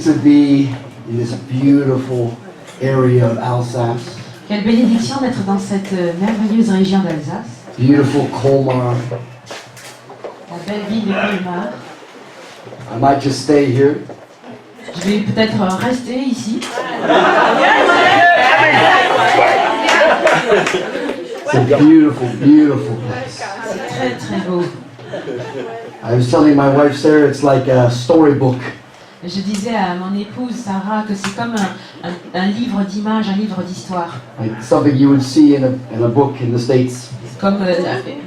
to be in this beautiful area of Alsace. Quelle bénédiction d'être dans cette merveilleuse région d'Alsace, Beautiful Colmar. la belle ville de Colmar. I might just stay here. Je vais peut-être rester ici. It's a beautiful, beautiful place. C'est très très beau. I was telling my wife Sarah, it's like a storybook. Je disais à mon épouse Sarah que c'est comme un livre d'images, un livre d'histoire. Like something you would see in a book in the States. Comme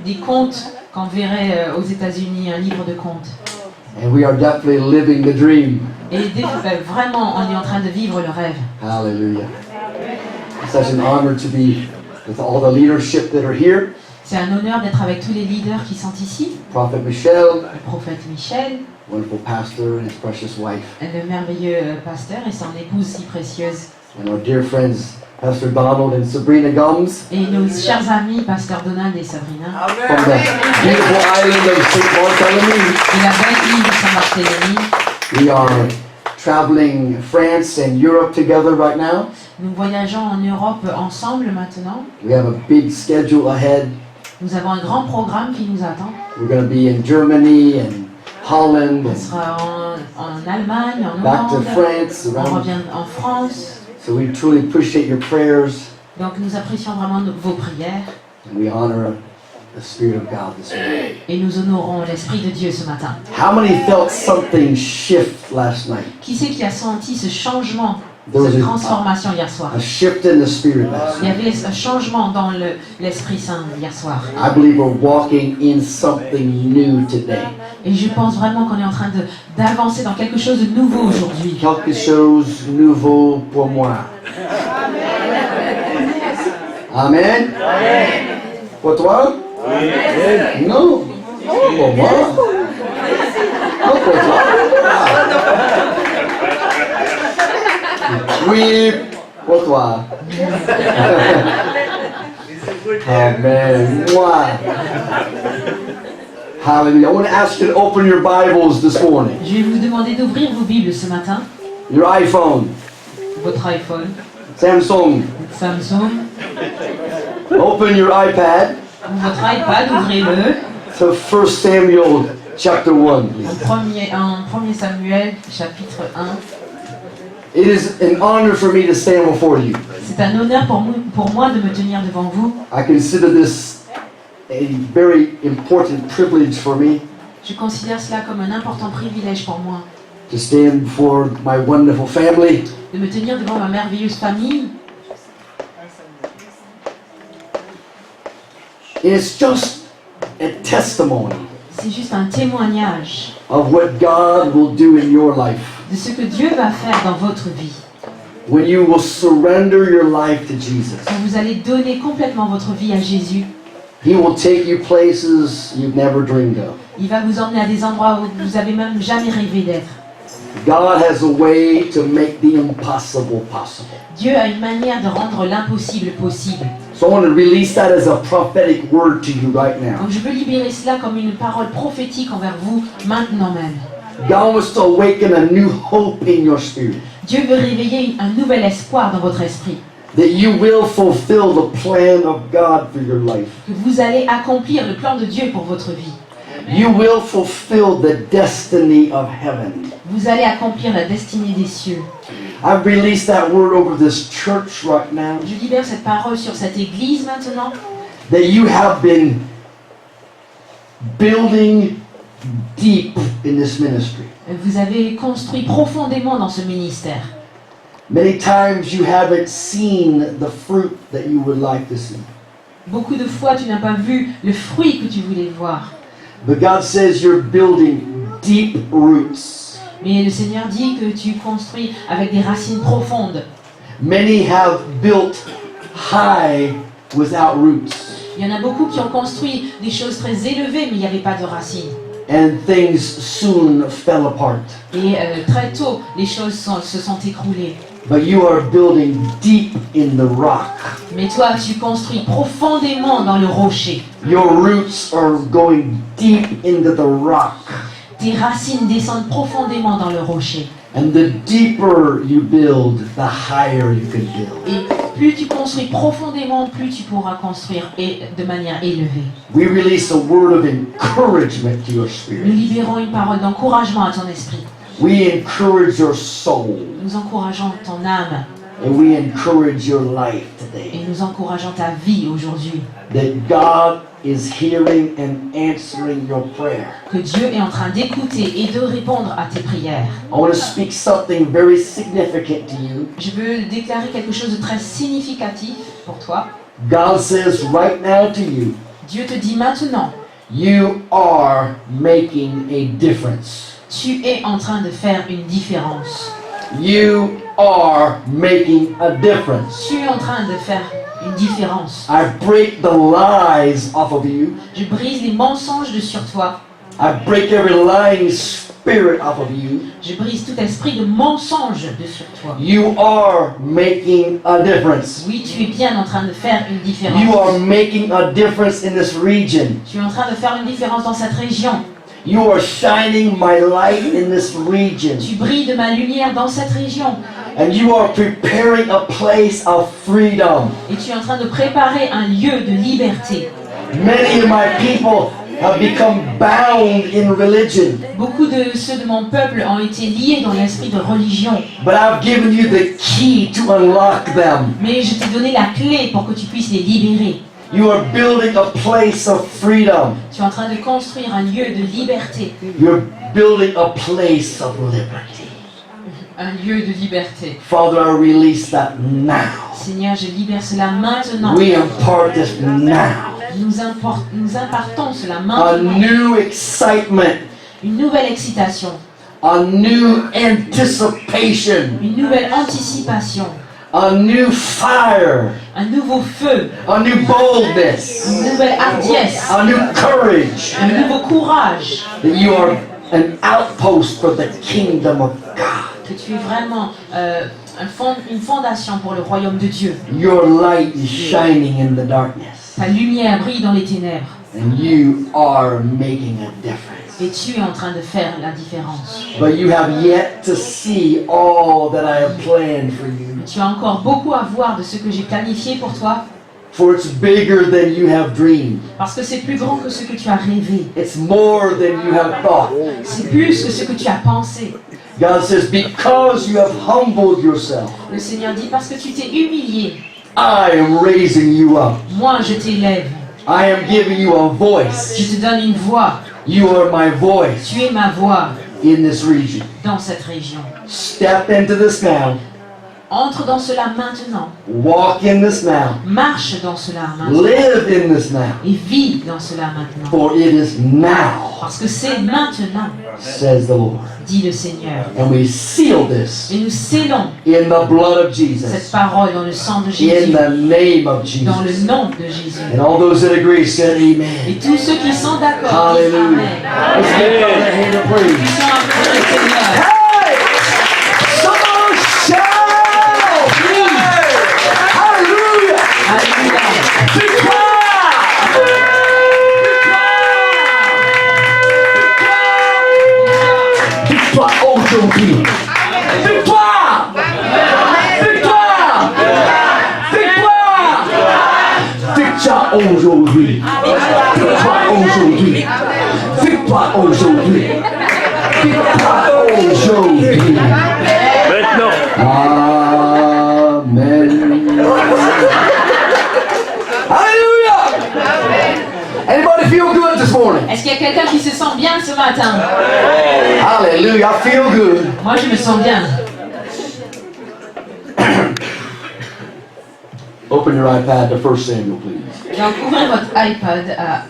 des contes qu'on verrait aux États-Unis, un livre de contes. And we are definitely living the dream. Et vraiment, on est en train de vivre le rêve. Hallelujah. It's such an honor to be with all the leadership that are here. C'est un honneur d'être avec tous les leaders qui sont ici. Prophet Michel, Le prophète Michel, wonderful pastor and his precious wife. le merveilleux pasteur et son épouse si précieuse. And our dear friends, Pastor Donald and Sabrina Gums Et nos chers amis, pasteur Donald et Sabrina. from the beautiful island of St. Bartholomew. Et la belle île de Saint-Barthélemy. We are traveling France and Europe together right now. Nous voyageons en Europe ensemble maintenant. We have a big schedule ahead. Nous avons un grand programme qui nous attend. We're going to be in Germany and Holland On and sera en Allemagne, en back to Hollande. France. On Around. revient en France. So we truly appreciate your prayers Donc nous apprécions vraiment vos prières. and we honor the Spirit of God this morning. Et nous honorons l'Esprit de Dieu ce matin. How many felt something shift last night? Qui c'est qui a senti ce changement, There was cette a- transformation hier soir? A shift in the Spirit last Il y night. avait un changement dans l'Esprit Saint hier soir. I believe we're walking in something new today. Et je pense vraiment qu'on est en train d'avancer dans quelque chose de nouveau aujourd'hui. Quelque chose nouveau pour moi. Amen. Pour toi? Non. Pour moi. Non, pour toi. Oui, pour toi. Amen. Moi. Hallelujah. I want to ask you to open your Bibles this morning. Je vais vous demander d'ouvrir vos Bibles ce matin, Your iPhone, votre iPhone, Samsung. Samsung, Open your iPad ou votre iPad, ouvrez-le. to 1 Samuel chapter 1, please. En 1 Samuel, chapitre 1. It is an honor for me to stand before you. C'est un honneur pour moi de me tenir devant vous. I consider this a very important privilege for me Je considère cela comme un important privilège pour moi. to stand before my wonderful family. De me tenir devant ma merveilleuse famille. It's just a testimony C'est juste un témoignage of what God will do in your life de ce que Dieu va faire dans votre vie. when you will surrender your life to Jesus. Quand vous allez donner complètement votre vie à Jésus, He will take you places you've never dreamed of. il va vous emmener à des endroits où vous avez même jamais rêvé d'être. God has a way to make the impossible possible. Dieu a une manière de rendre l'impossible possible. So I want to release that as a prophetic word to you right now. Donc je veux libérer cela comme une parole prophétique envers vous maintenant même. God wants to awaken a new hope in your spirit. Dieu veut réveiller un nouvel espoir dans votre esprit. That you will fulfill the plan of God for your life. Que vous allez accomplir le plan de Dieu pour votre vie. You will fulfill the destiny of heaven. Vous allez accomplir la destinée des cieux. I release that word over this church right now. Je libère cette parole sur cette église maintenant. That you have been building deep in this ministry. Vous avez construit profondément dans ce ministère. Many times you haven't seen the fruit that you would like to see. Beaucoup de fois, tu n'as pas vu le fruit que tu voulais voir. But God says you're building deep roots. Mais le Seigneur dit que tu construis avec des racines profondes. Many have built high without roots. Il y en a beaucoup qui ont construit des choses très élevées, mais il n'y avait pas de racines. And things soon fell apart. Et très tôt, les choses se sont écroulées. But you are building deep in the rock. Mais toi, tu construis profondément dans le rocher. Your roots are going deep into the rock. Tes racines descendent profondément dans le rocher. And the deeper you build, the higher you can build. Et plus tu construis profondément, plus tu pourras construire et de manière élevée. We release a word of encouragement to your Nous spirit. libérons une parole d'encouragement à ton esprit. We encourage your soul. Nous encourageons ton âme And we encourage your life et today. nous encourageons ta vie aujourd'hui. That God is hearing and answering your prayer. Que Dieu est en train d'écouter et de répondre à tes prières. I want to speak something very significant to you. Je veux déclarer quelque chose de très significatif pour toi. God says right now to you, Dieu te dit maintenant, you are making a difference. tu es en train de faire une différence. You are making a difference. Tu es en train de faire une différence. I break the lies off of you. Je brise les mensonges de sur toi. I break every lying spirit off of you. Je brise tout esprit de mensonge de sur toi. You are making a difference. Oui, tu es bien en train de faire une You are différence. making a difference in this region. Tu es en train de faire une différence dans cette région. You are shining my light in this region. Tu brilles de ma lumière dans cette région. And you are preparing a place of freedom. Et tu es en train de préparer un lieu de liberté. Many of my people have become bound in religion. Beaucoup de ceux de mon peuple ont été liés dans l'esprit de religion. But I've given you the key to unlock them. Mais je t'ai donné la clé pour que tu puisses les libérer. You are building a place of freedom. Tu es en train de construire un lieu de liberté. You're building a place of liberty. Un lieu de liberté. Father, I release that now. Seigneur, je libère cela maintenant. We impart this now. Nous impartons cela A maintenant. new excitement, Une nouvelle excitation. a new anticipation, Une nouvelle anticipation. a new fire, Un nouveau feu. a new boldness, Une nouvelle hardiesse. a new courage. Un nouveau courage. That you are an outpost for the kingdom of God. Que tu es vraiment une fondation pour le royaume de Dieu. Your light is shining in the darkness, Ta lumière brille dans les ténèbres. and you are making a difference. Et tu es en train de faire la différence. But you have yet to see all that I have planned for you. Tu as encore beaucoup à voir de ce que j'ai planifié pour toi. For it's bigger than you have dreamed. Parce que c'est plus grand que ce que tu as rêvé. It's more than you have thought. C'est plus que ce que tu as pensé. God says, because you have humbled yourself, Le Seigneur dit, parce que tu t'es humilié, I am raising you up. moi je t'élève. I am giving you a voice. Je te donne une voix. You are my voice Tu es ma voix in this region. dans cette région. Step into this now. Entre dans cela maintenant. Walk in this now. Marche dans cela maintenant. Live in this now. Et vis dans cela maintenant. For it is now, Parce que c'est maintenant, says the Lord. dit le Seigneur. And we seal this Et nous scellons in the blood of cette Jesus. parole dans le sang de In Jésus. the name of Dans Jesus. le nom de Jésus. And all those that agree said Et amen. tous ceux qui sont d'accord disent Hallelujah. Amen. Let's give God a hand of praise. Qui sont appelés le Seigneur. Hey! Someone shout! Hallelujah! Alléluia. Victoire! Victoire aujourd'hui! Victoire! Victoire! Victoire! Victoire aujourd'hui! Victoire aujourd'hui! Victoire aujourd'hui! Victoire aujourd'hui! Maintenant. Amen. Hallelujah! Anybody feel good this morning? Est-ce qu'il y a quelqu'un qui se sent bien ce matin? Hallelujah, I feel good. Moi, je me sens bien. Open your iPad to 1 Samuel, please. Donc, ouvrez votre iPad à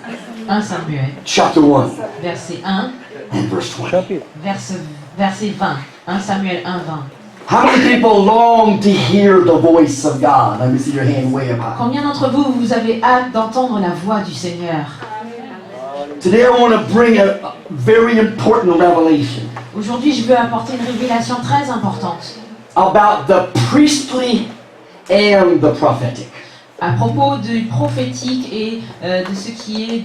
1 Samuel, Chapter 1 verset 1, and verse 20. verset 20. 1 Samuel 1, 20. How many people long to hear the voice of God? Let me see your hand way up high. Combien d'entre vous, vous avez hâte d'entendre la voix du Seigneur? Today I want to bring a very important revelation Aujourd'hui, je veux apporter une révélation très importante about the priestly and the prophetic. à propos du prophétique et de ce qui est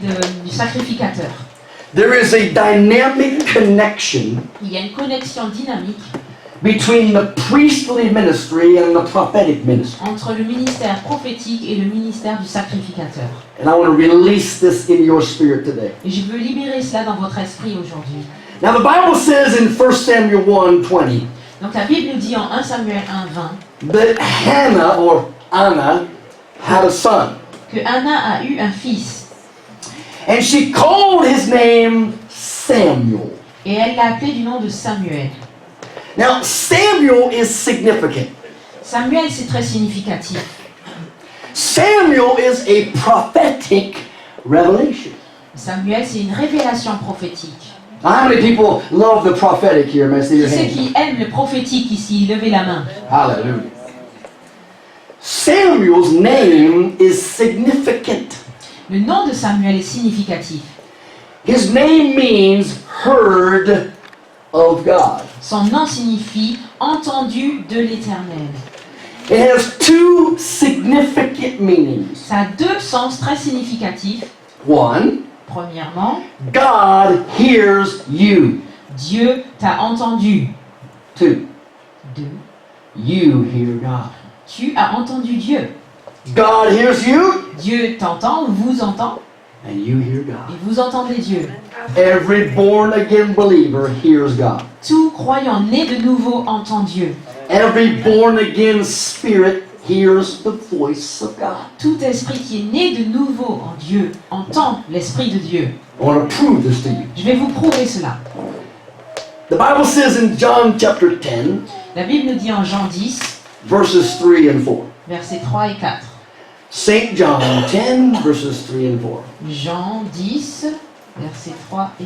du sacrificateur. There is a dynamic connection Il y a une connexion dynamique between the priestly ministry and the prophetic ministry. entre le ministère prophétique et le ministère du sacrificateur. And I want to release this in your spirit today. Et je veux libérer cela dans votre esprit aujourd'hui. Now the Bible says in 1 Samuel 1:20 Donc la Bible nous dit en 1 Samuel 1:20 that Hannah or Anna had a son. que Anna a eu un fils And she called his name Samuel. et elle l'a appelé du nom de Samuel. Now Samuel is significant. Samuel, c'est très significatif. Samuel is a prophetic revelation. Samuel, c'est une révélation prophétique. How many people love the prophetic here? May I see Qui your c'est hand? qui aime le prophétique ici? Levez la main. Hallelujah. Samuel's name is significant. Le nom de Samuel est significatif. His name means heard of God. Son nom signifie entendu de l'Éternel. It has two significant meanings. Ça a deux sens très significatifs. One, Premièrement, God hears you. Dieu t'a entendu. Two, Deux, you hear God. tu as entendu Dieu. God hears you, Dieu t'entend ou vous entend and you hear God. et vous entendez Dieu. Every born again believer hears God. Tout croyant né de nouveau entend Dieu. Every born again spirit hears the voice of God. Tout esprit qui est né de nouveau en Dieu entend l'Esprit de Dieu. I want to prove this to you. Je vais vous prouver cela. The Bible says in John chapter 10, La Bible nous dit en Jean 10, verses 3 and 4. versets 3 et 4. St. John 10, verses 3 and 4. Jean 10, versets 3 et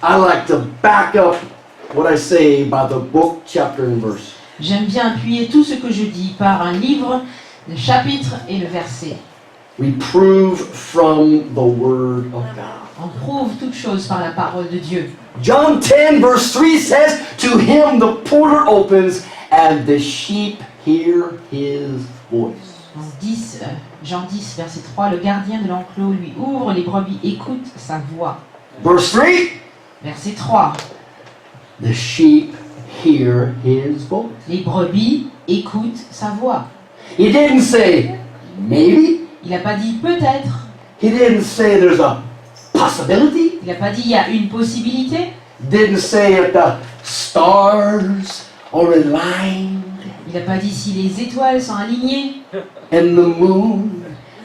4. I like to back up what I say by the book, chapter, and verse. J'aime bien appuyer tout ce que je dis par un livre, le chapitre et le verset. We prove from the Word of God. On prouve toute chose par la parole de Dieu. John 10, verse 3 says, To him the porter opens, and the sheep hear his voice. Jean 10, verset 3, le gardien de l'enclos lui ouvre, les brebis écoutent sa voix. Verse 3, Verset 3, the sheep hear his voice. les brebis écoutent sa voix. He didn't say, maybe. Il n'a pas dit peut-être, He didn't say there's a possibility. il n'a pas dit il y a une possibilité, Didn't say if the stars are aligned il n'a pas dit si les étoiles sont alignées and the moon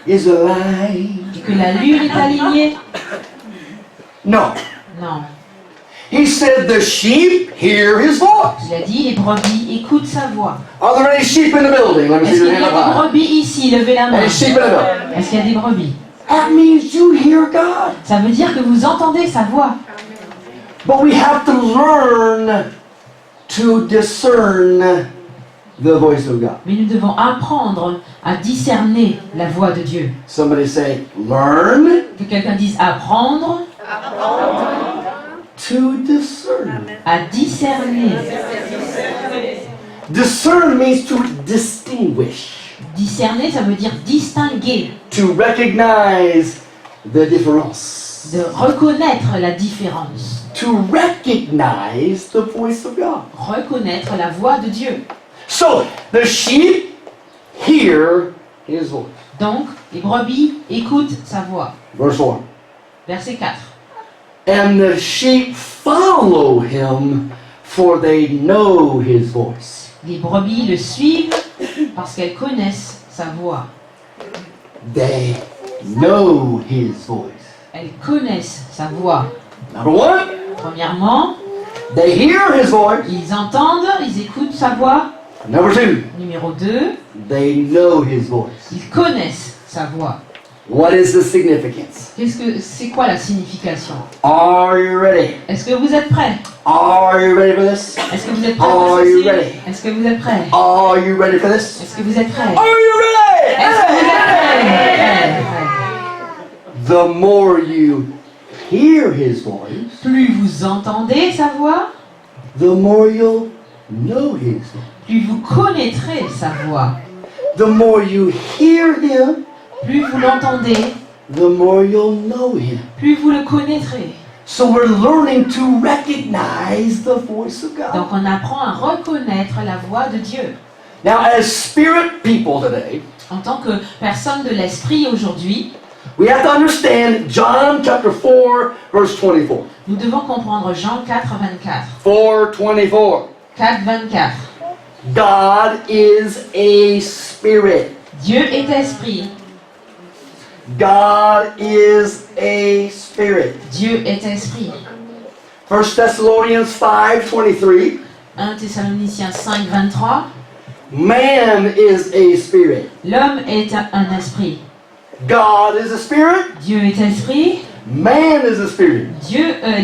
is aligned. et que la lune est alignée. No. Non, He said the sheep hear his voice. il a dit les brebis écoutent sa voix. Are there any sheep in the building? Let me Est-ce see qu'il your y a hand des up high. brebis ici? Levez la main. Any sheep in the building? Est-ce qu'il y a des brebis? That means you hear God. Ça veut dire que vous entendez sa voix. But we have to learn to discern the voice of God. Mais nous devons apprendre à discerner la voix de Dieu. Somebody say, learn Que quelqu'un dise apprendre to discern. à discerner. Discern means to distinguish, Discerner, ça veut dire distinguer, to recognize the difference, de reconnaître la différence, to recognize the voice of God. reconnaître la voix de Dieu. So, the sheep hear his voice. Donc, les brebis écoutent sa voix. Verse 1. Verset 4. And the sheep follow him, for they know his voice. Les brebis le suivent parce qu'elles connaissent sa voix. They know his voice. Elles connaissent sa voix. Number one, Premièrement, they hear his voice. ils entendent, ils écoutent sa voix. Number two, Numéro 2, they know his voice. ils connaissent sa voix. What is the significance? C'est quoi la signification? Are you ready? Est-ce que vous êtes prêts? Are you ready for this? Est-ce que vous êtes prêts Are pour you ceci? ready? Est-ce que vous êtes prêts? Are you ready for this? Est-ce que vous êtes prêts? Are you ready? Est-ce que vous êtes prêts? The more you hear his voice, Plus vous entendez sa voix, the more you'll know his voice. plus vous connaîtrez sa voix. The more you hear him, Plus vous l'entendez, the more you'll know him. plus vous le connaîtrez. So we're learning to recognize the voice of Donc God. on apprend à reconnaître la voix de Dieu. Now, as spirit people today, En tant que personne de l'esprit aujourd'hui, we have to understand John chapter 4, verse 24. nous devons comprendre Jean 4, 24. 4:24. 4, 24. God is a spirit. Dieu est esprit. God is a spirit. Dieu est esprit. 1 Thessalonians 5:23. 1 Thessaloniciens 5, 23. Man is a spirit. L'homme est un esprit. God is a spirit. Dieu est esprit. Man is a spirit.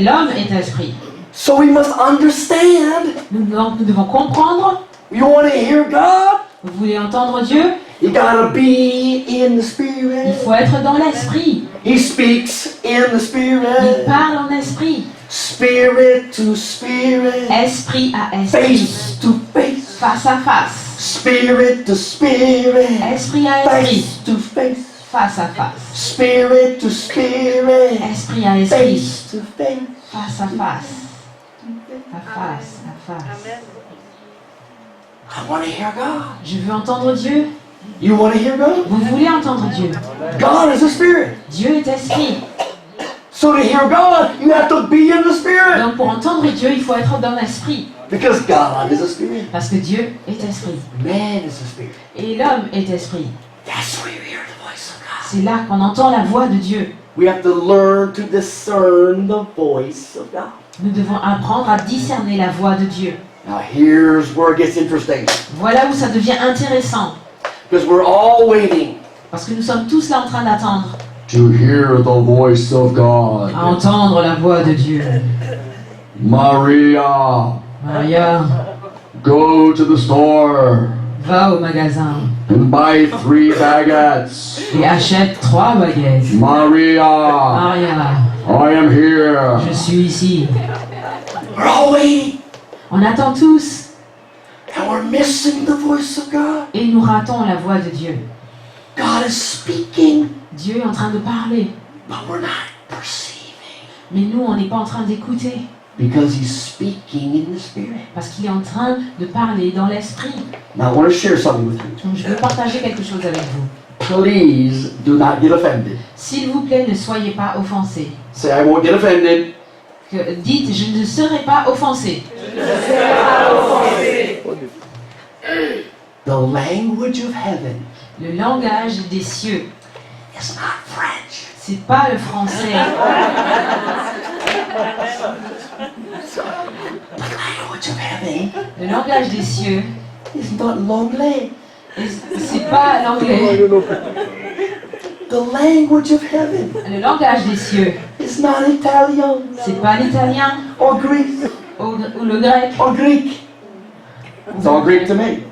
L'homme est esprit. So we must understand. Nous devons comprendre. You want to hear God? Vous voulez entendre Dieu? You gotta be in the Il spirit. faut être dans l'esprit. He speaks in the Il spirit. parle en esprit. Spirit to spirit. Esprit à esprit. Face to face. Face à face. Spirit to spirit. Esprit à esprit. Face to face. Face à face. Spirit to spirit. Esprit à esprit. Face to face. Face à face. À face. À face. I want to hear God. Je veux entendre Dieu. You want to hear God? Vous voulez entendre Dieu. God is a spirit. Dieu est esprit. So to hear God, you have to be in the spirit. Donc pour entendre Dieu, il faut être dans l'esprit. Because God is a spirit. Parce que Dieu est esprit. Man is a spirit. Et l'homme est esprit. That's where you hear the voice of God. C'est là qu'on entend la voix de Dieu. We have to learn to discern the voice of God. Nous devons apprendre à discerner la voix de Dieu. Now here's where it gets interesting. Voilà où ça devient intéressant. Because we're all waiting Parce que nous sommes tous là en train d'attendre. to hear the voice of God. À entendre la voix de Dieu. Maria, Maria, go to the store va au magasin and buy 3 baguettes. et achète 3 baguettes. Maria, Maria, I am here. je suis ici. We're all waiting On attend tous and we're missing the voice of God. et nous ratons la voix de Dieu. God is speaking, Dieu est en train de parler, but we're not perceiving. mais nous, on n'est pas en train d'écouter Because he's speaking in the spirit. parce qu'il est en train de parler dans l'esprit. Now I want to share something with you. Donc je veux partager quelque chose avec vous. Please do not get offended. S'il vous plaît, ne soyez pas offensés. Say, I won't get offended. Dites, je ne serai pas offensé. The language of heaven Le langage des cieux, is not French. c'est pas le français. The language of heaven Le langage des cieux, is not l'anglais. c'est pas l'anglais. The language of heaven Le langage des cieux, is not Italian c'est pas l'italien or Greek ou le grec. or Greek. It's all Greek to me.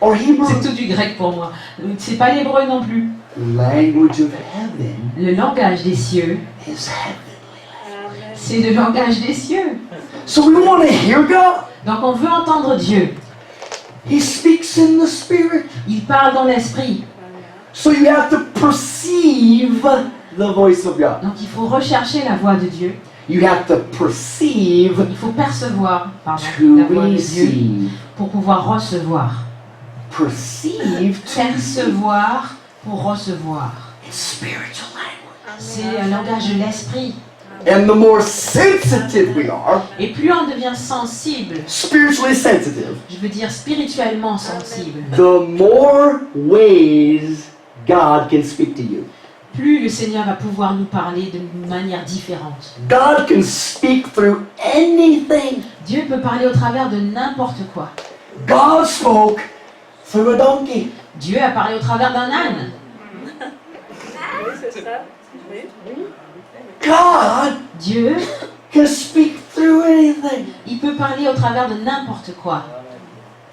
Or Hebrew. C'est tout du grec pour moi. C'est pas l'hébreu non plus. The language of heaven Le langage des cieux, is heavenly. c'est le langage des cieux. So we want to hear God. Donc on veut entendre Dieu. He speaks in the spirit. Il parle dans l'esprit. So you have to perceive the voice of God. Donc il faut rechercher la voix de Dieu. You have to perceive Il faut percevoir la to voix de Dieu receive. pour pouvoir recevoir. Perceive to Percevoir pour recevoir. It's spiritual language. C'est un langage de l'esprit. And the more sensitive we are, Et plus on devient sensible, spiritually sensitive, je veux dire spirituellement sensible, the more ways God can speak to you. plus le Seigneur va pouvoir nous parler d'une manière différente. God can speak through anything. Dieu peut parler au travers de n'importe quoi. God spoke through a donkey. Dieu a parlé au travers d'un âne. God Dieu, can speak through anything il peut parler au travers de n'importe quoi,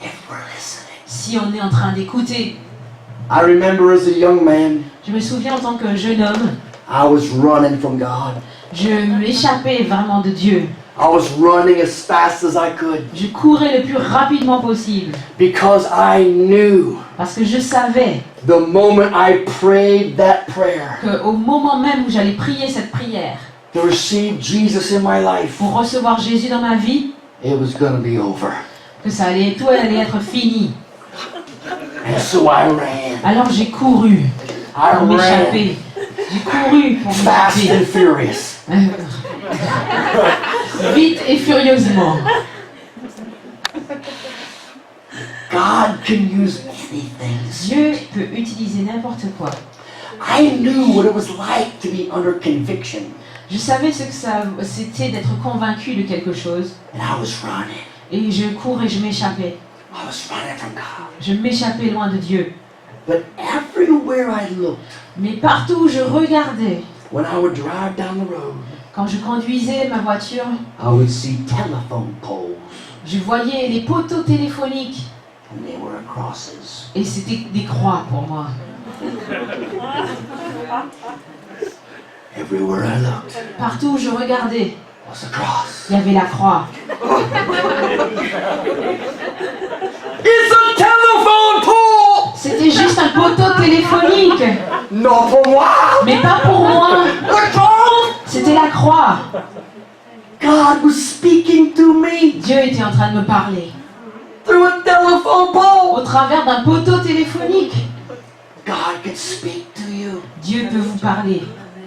if we're listening. si on est en train d'écouter. I remember as a young man, Je me souviens en tant que jeune homme, I was running from God. je m'échappais vraiment de Dieu. I was running as fast as I could Je courais le plus rapidement possible because I knew parce que je savais the moment I prayed that prayer, qu'au moment même où j'allais prier cette prière, to receive Jesus in my life, pour recevoir Jésus dans ma vie, it was going to be over. que tout allait être fini. And so I ran. Alors j'ai couru I pour ran m'échapper. J'ai couru pour fast and m'échapper. furious. Vite et furieusement. God can use anything. Dieu peut utiliser n'importe quoi. I knew what it was like to be under conviction, Je savais ce que c'était d'être convaincu de quelque chose. and I was running. Et je courais, je m'échappais. I was running from God. Je m'échappais loin de Dieu. But everywhere I looked, Mais partout où je regardais, when I would drive down the road, quand je conduisais ma voiture, I would see telephone poles, je voyais les poteaux téléphoniques. and they were crosses. Et c'était des croix pour moi. Everywhere I looked Partout où je regardais, was a cross. il y avait la croix. It's a telephone pole! C'était juste un poteau téléphonique. Non pour moi! Mais pas pour moi. The cross! C'était la croix. God was speaking to me Dieu était en train de me parler. through a telephone pole. Au travers d'un poteau téléphonique. God could speak to you Dieu peut vous parler.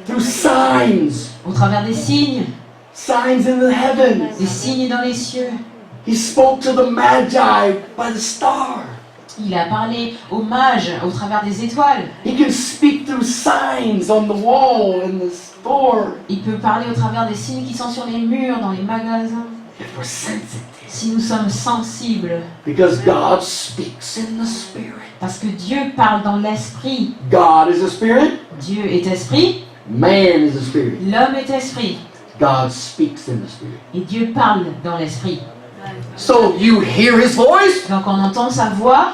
through signs, Au travers des signes. signs in the heavens. Des signes dans les cieux. He spoke to the Magi by the star. Il a parlé aux mages au travers des étoiles. He can speak through signs on the wall in the store. Il peut parler au travers des signes qui sont sur les murs, dans les magasins. If we're sensitive, Si nous sommes sensibles. because God speaks in the Spirit. Parce que Dieu parle dans l'esprit. God is a spirit. Dieu est esprit. Man is a spirit. L'homme est esprit. God speaks in the Spirit. Et Dieu parle dans l'esprit. So you hear His voice Donc on entend sa voix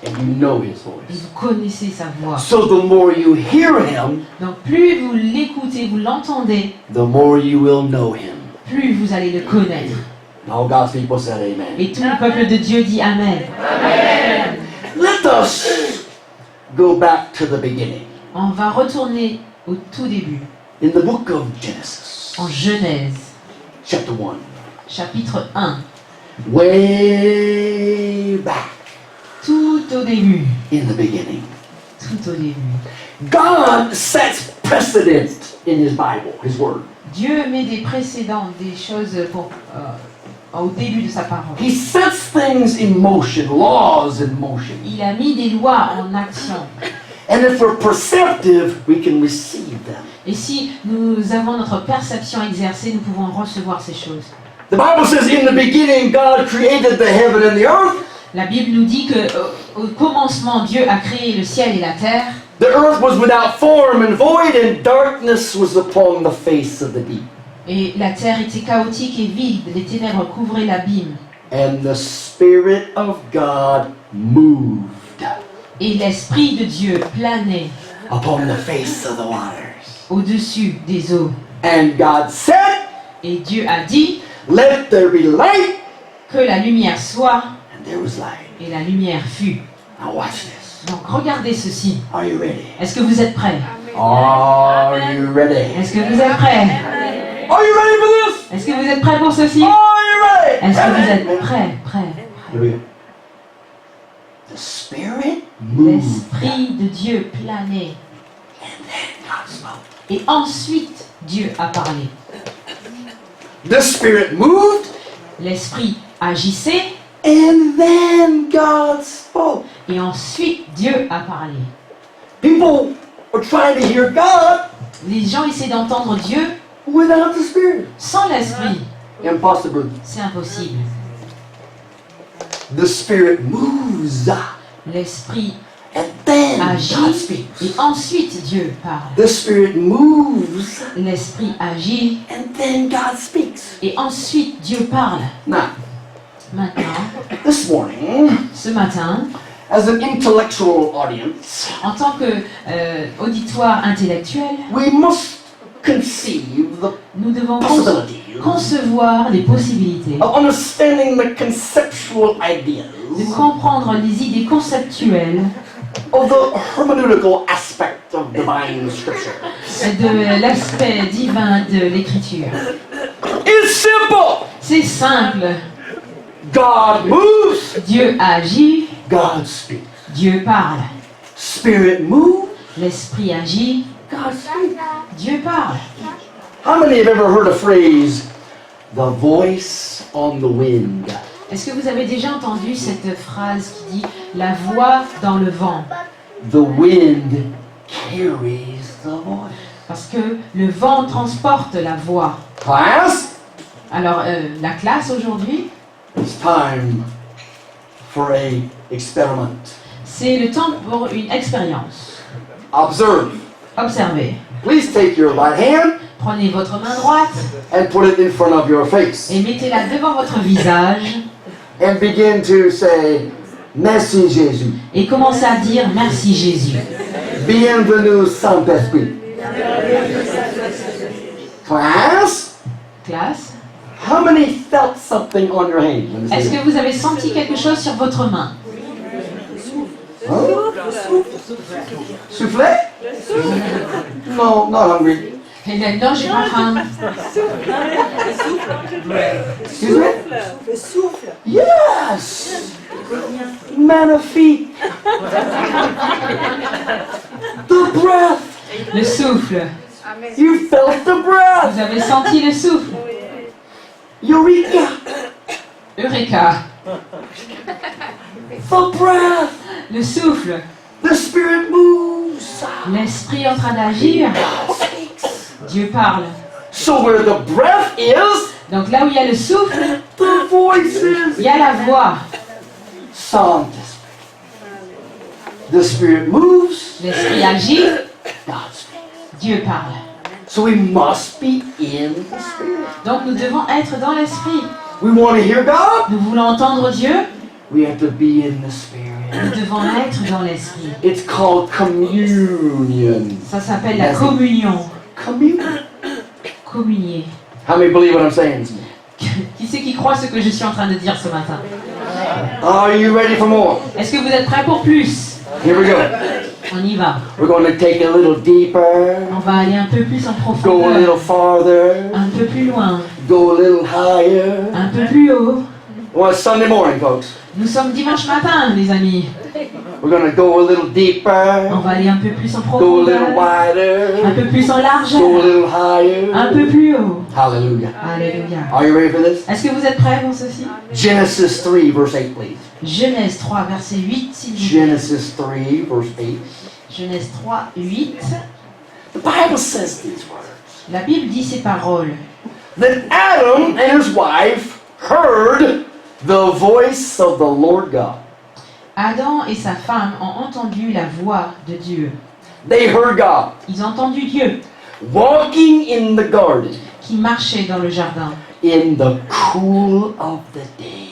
and you know His et voice. vous connaissez sa voix. So the more you hear Him, Donc plus vous l'écoutez, vous l'entendez, the more you will know Him. plus vous allez le connaître. All God's people said amen. Et tout le peuple de Dieu dit Amen. Let us go back to the beginning. On va retourner au tout début, In the book of Genesis, en Genèse, chapter 1. chapitre 1. Way back Tout au début, in the beginning. tout au début. God sets precedent in His Bible, His Word. Dieu met des précédents, des choses au début de sa parole. He sets things in motion, laws in motion. Il a mis des lois en action. And if we're perceptive, we can receive them. Et si nous avons notre perception exercée, nous pouvons recevoir ces choses. The Bible says, in the beginning, God created the heaven and the earth. La Bible nous dit que au commencement, Dieu a créé le ciel et la terre. The earth was without form and void, and darkness was upon the face of the deep. Et la terre était chaotique et vide, les ténèbres couvraient l'abîme. And the Spirit of God moved Et l'Esprit de Dieu planait upon the face of the waters. au-dessus des eaux. And God said, Et Dieu a dit let there be light, que la lumière soit, and there was light. et la lumière fut. Now watch this. Donc regardez ceci. Are you ready? Est-ce que vous êtes prêts? Are you ready? Est-ce que vous êtes prêts? Are you ready for this? Est-ce que vous êtes prêts pour ceci? Are you ready? Est-ce que vous êtes prêts? Here we go. The Spirit moved, L'Esprit de Dieu planait. and then God spoke. Et ensuite, Dieu a parlé. The Spirit moved, L'Esprit agissait. and then God spoke. Et ensuite, Dieu a parlé. People were trying to hear God Les gens essaient d'entendre Dieu without the Spirit. sans l'Esprit. Impossible. C'est impossible. The Spirit moves, L'Esprit and then God agit speaks. et ensuite Dieu parle. The Spirit moves, L'Esprit agit and then God speaks. et ensuite Dieu parle. Now, Maintenant, this morning, ce matin, as an intellectual audience, en tant que auditoire intellectuel, we must conceive the nous devons possibilities concevoir les possibilités, of understanding the conceptual ideas de comprendre les idées conceptuelles of the hermeneutical aspect of divine scripture. de l'aspect divin de l'écriture. It's simple. C'est simple. God moves, Dieu agit, God speaks. Dieu parle. Spirit moves, L'esprit agit, God speaks. Dieu parle. How many have ever heard a phrase, the voice on the wind? Est-ce que vous avez déjà entendu cette phrase qui dit la voix dans le vent? The wind carries the voice. Parce que le vent transporte la voix. Class, Alors, la classe aujourd'hui, it's time for a experiment. c'est le temps pour une expérience. Observe. Observez. Please take your right hand Prenez votre main droite and put it in front of your face. et mettez-la devant votre visage And begin to say, Merci Jésus. et commencez à dire merci Jésus. Bienvenue Saint-Esprit. Class, Classe, how many felt something on your hand? Let me say est-ce that. que vous avez senti quelque chose sur votre main? Huh? Soufflé? No, not hungry. Et là, non, j'ai pas faim. Excuse me? Le souffle. Yes! Magnifique! The breath! Le souffle. You felt the breath! Vous avez senti le souffle. Eureka! Eureka. The breath! Le souffle. The Spirit moves! L'esprit est en train d'agir. God speaks. Dieu parle. So where the breath is, Donc là où il y a le souffle, the voice il is. y a la voix. Saint-Esprit. The Spirit moves, L'esprit agit, God speaks. Dieu parle. So we must be in the Spirit. Donc nous devons être dans l'esprit. We want to hear God, Nous voulons entendre Dieu, we have to be in the Spirit. nous devons être dans l'esprit. It's called communion. Ça s'appelle la communion. Communion. Communier. How many believe what I'm saying? Qui c'est qui croit ce que je suis en train de dire ce matin? Are you ready for more? Est-ce que vous êtes prêts pour plus? Here we go. On y va. We're going to take a little deeper, On va aller un peu plus en go a profondeur, little farther, un peu plus loin, go a little higher. un peu plus haut. Well, it's Sunday morning, folks. Nous sommes dimanche matin, les amis. We're going to go a little deeper, On va aller un peu plus en go a little profondeur, un wider, peu plus en go a largeur, little higher. un peu plus haut. Hallelujah. Alléluia. Are you ready for this? Est-ce que vous êtes prêts pour ceci? Genesis 3, verse 8, please. Genèse 3, verset 8, s'il vous plaît. Genesis 3, verse 8. Genèse 3, 8. The Bible says these words. La Bible dit ces paroles. Then Adam and his wife heard the voice of the Lord God. Adam et sa femme ont entendu la voix de Dieu. They heard God Ils ont entendu Dieu walking in the garden qui marchait dans le jardin in the cool of the day.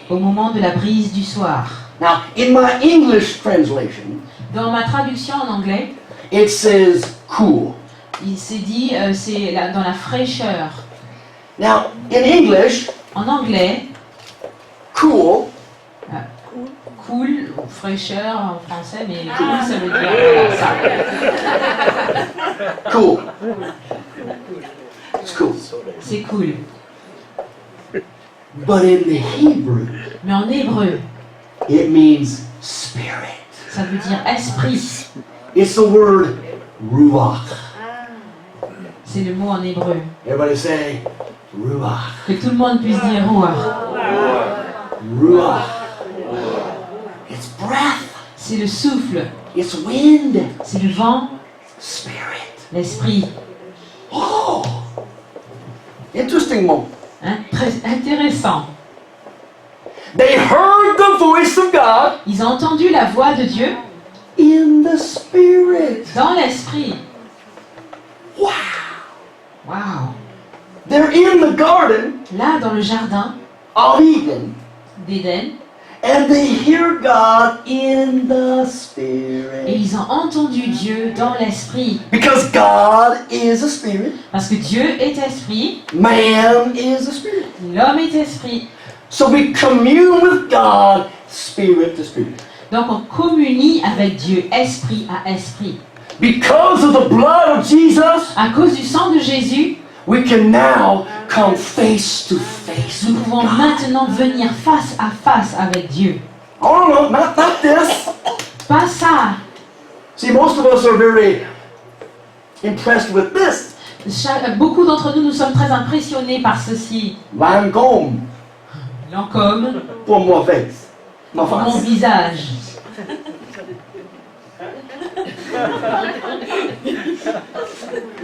au moment de la brise du soir. Now, in my English translation, Dans ma traduction en anglais, it says cool. il s'est dit dans la fraîcheur. Now, in English, En anglais, cool cool ou fraîcheur en français, mais cool ça veut dire voilà, ça. cool. It's cool. C'est cool. But in the Hebrew, Mais en hébreu, it means spirit. ça veut dire esprit. It's the word ruach. C'est le mot en hébreu. Everybody say ruach. Que tout le monde puisse dire ruach. Ruach. It's breath. C'est le souffle, It's wind. c'est le vent, Spirit. l'esprit. Oh. Interesting moment. Hein, très intéressant. They heard the voice of God Ils ont entendu la voix de Dieu in the spirit. dans l'esprit. Wow. Waouh! They're in the garden Là, dans le jardin of Eden. d'Éden, And they hear God in the et spirit. ils ont entendu Dieu dans l'esprit. Because God is a spirit. Parce que Dieu est esprit, Man is a spirit. l'homme est esprit. So we commune with God, spirit to spirit. Donc on communie avec Dieu, esprit à esprit. Because of the blood of Jesus, À cause du sang de Jésus, we can now come face to face nous with pouvons God. maintenant venir face à face avec Dieu. Oh no, not this. Pas ça. See, most of us are very impressed with this. Beaucoup d'entre nous, nous sommes très impressionnés par ceci. Lancôme Lancôme, pour moi face. Ma pour mon face. visage.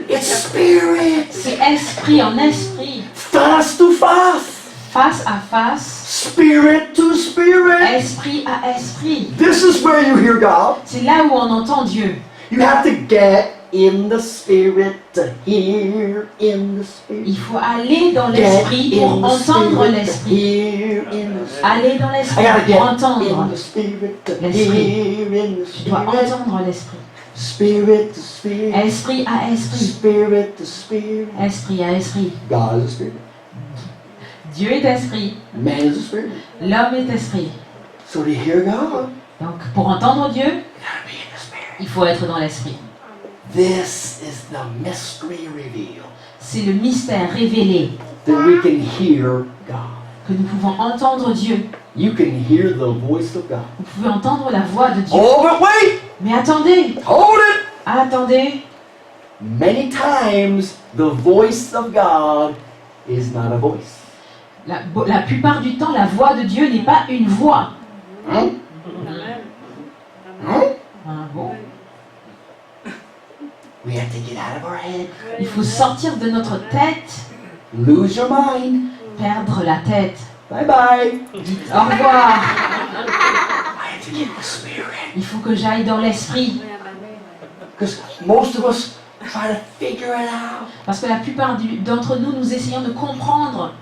It's spirit. C'est esprit en esprit. Face to face. Face à face. Spirit to spirit. Esprit à esprit. This is where you hear God. C'est là où on entend Dieu. You have to get in the spirit to hear in the spirit. Il faut aller dans Get l'esprit pour in the entendre spirit to l'esprit. hear in the spirit. Aller dans I l'esprit gotta pour get in entendre. the spirit to L'esprit. hear in the Tu dois spirit. entendre l'esprit. Spirit to spirit. Esprit à esprit. Spirit to spirit. Esprit à esprit. God is a spirit. Dieu est esprit. Man is a spirit. L'homme est esprit. So to hear God, Donc, pour entendre Dieu, you gotta be in the spirit. il faut être dans l'esprit. This is the mystery revealed. C'est le mystère révélé That we can hear God. que nous pouvons entendre Dieu. You can hear the voice of God. Vous pouvez entendre la voix de Dieu. Oh, but wait! Mais attendez, Hold it! attendez. Many times the voice of God is not a voice. La plupart du temps, la voix de Dieu n'est pas une voix. Huh? Huh? Ah bon? We have to get out of our head. Il faut sortir de notre tête, Lose your mind. perdre la tête. Bye bye. Dites au revoir. I have to get in the spirit. Il faut que j'aille dans l'esprit. Because most of us try to figure it out. Parce que la plupart d'entre nous, nous essayons de comprendre.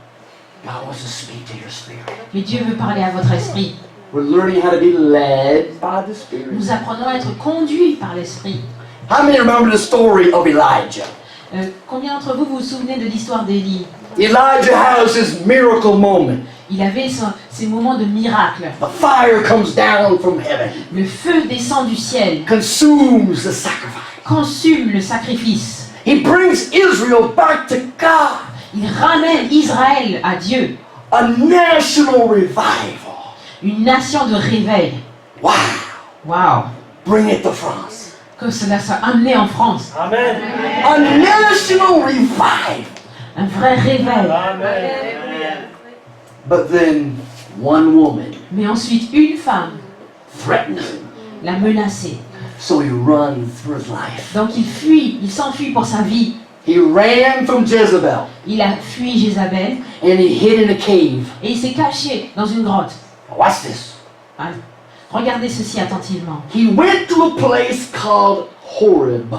God wants to speak to your spirit. Mais Dieu veut parler à votre esprit. We're learning how to be led by the Spirit. Nous apprenons à être conduits par l'esprit. How many remember the story of Elijah? Combien d'entre vous vous souvenez de l'histoire d'Élie? Elijah has his miracle moment. Il avait ces moments de miracle. The fire comes down from heaven, Le feu descend du ciel, consumes the sacrifice. consume le sacrifice. He brings Israel back to God. Il ramène Israël à Dieu. A national revival. Une nation de réveil. Wow. Waouh! Bring it to France. Que cela soit amené en France. Amen. A national revival. Un vrai réveil. Amen. But then one woman Mais ensuite, une femme threatens him. l'a menacé. So he runs for his life. Donc il fuit, il s'enfuit pour sa vie. He ran from Jezebel Il a fui Jézabel and he hid in a cave. et il s'est caché dans une grotte. Watch this. Ah, regardez ceci attentivement. He went to a place called Horeb.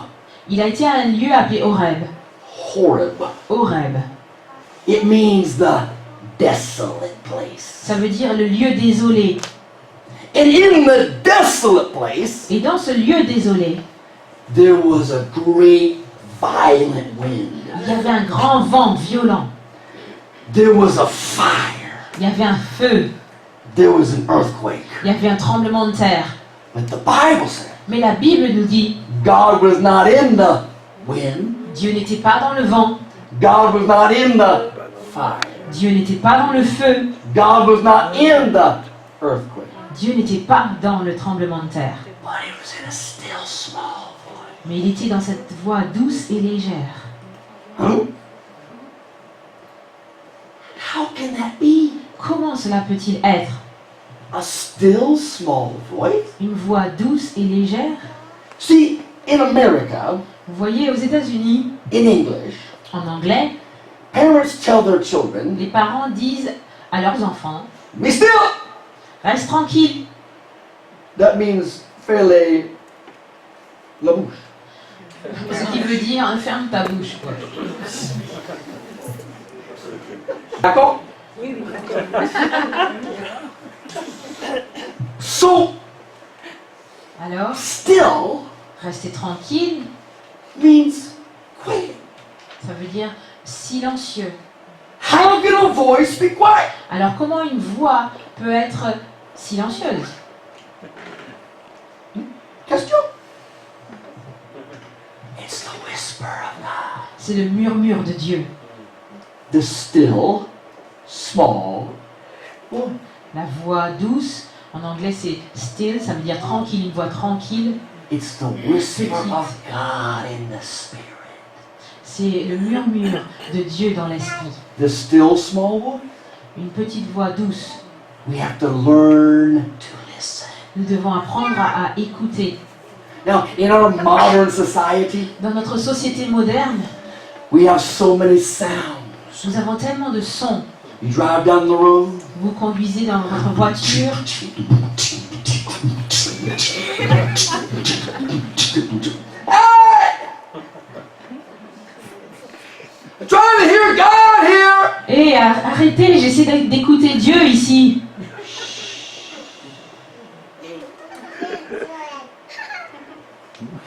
Il a été à un lieu appelé Horeb. Horeb. Horeb. It means the desolate place. Ça veut dire le lieu désolé. And in the desolate place, Et dans ce lieu désolé, there was a great violent wind. il y avait un grand vent violent. There was a fire. Il y avait un feu. There was an earthquake. Il y avait un tremblement de terre. But the Bible said Mais la Bible nous dit, God was not in the wind. Dieu n'était pas dans le vent. God was not in the fire. Dieu n'était pas dans le feu. God was not in the earthquake. Dieu n'était pas dans le tremblement de terre. But he was in a still small voice. Mais il était dans cette voix douce et légère. Huh? How can that be? Comment cela peut-il être? A still small voice? Une voix douce et légère? See, in America, Vous voyez, aux États-Unis, in English, en anglais, parents tell their children, les parents disent à leurs enfants, be still! reste tranquille. That means fairly la bouche. Ce qui veut dire, ferme ta bouche. Quoi. D'accord? So, Alors, still rester tranquille, means quiet. ça veut dire silencieux. How can a voice be quiet? Alors, comment une voix peut être silencieuse? Question. C'est le murmure de Dieu. The still, small voice. La voix douce, en anglais c'est still, ça veut dire tranquille, une voix tranquille. It's the whisper of God in the Spirit. C'est le murmure de Dieu dans l'esprit. The still, small voice. Une petite voix douce. We have to learn to listen. Nous devons apprendre à écouter. Now, in our modern society, Dans notre société moderne, we have so many sounds. nous avons tellement de sons. You drive down the road. Vous conduisez dans votre voiture, I'm trying to hear God here. et arrêtez, j'essaie d'écouter Dieu ici.